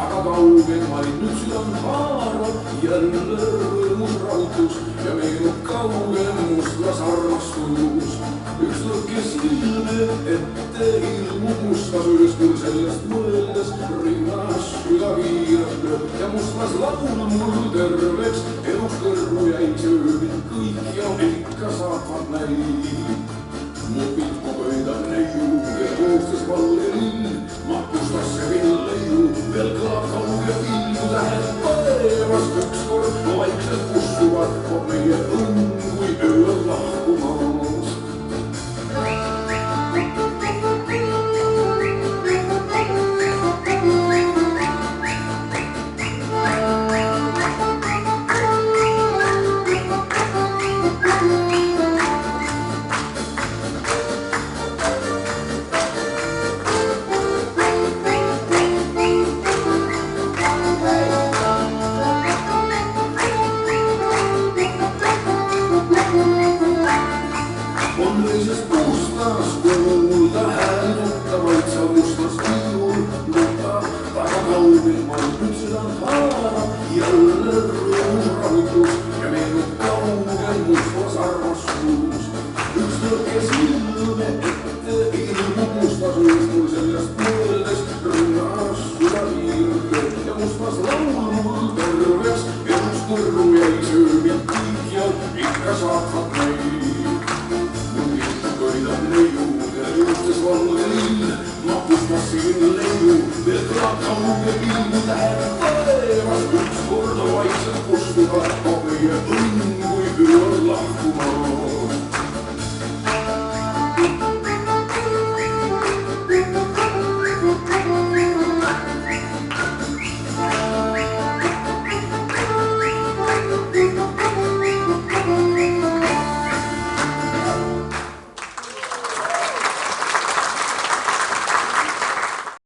aga kaugemaid nüüd südant haarab jälle rõõmus rahutus ja meenub kaugem mustlasarmastus. Üks lõkke silme ette ilmub mustas üles, mul sellest mõeldes rinnas süda kiirelt lööb ja mustlas laul mul terveks eluks kõrvu jäi sööbid kõik ja ikka saavad näib. Mu pilku pöidab neiu, kelle koostes valle lill, matkustasse villeiu, veel kõlab kauge pilgu tähed taevast ükskord, vaikselt kustuvad, on meie õnn, kui öö on lahkumas. Õisest mustas kuulda hääl tuttavaid sa mustas viiul nutab, aga kaugemaid nüüd südant haarab jälle rõõmus rahutus ja meenub kaugel mustas armastus. Üks lõkke silm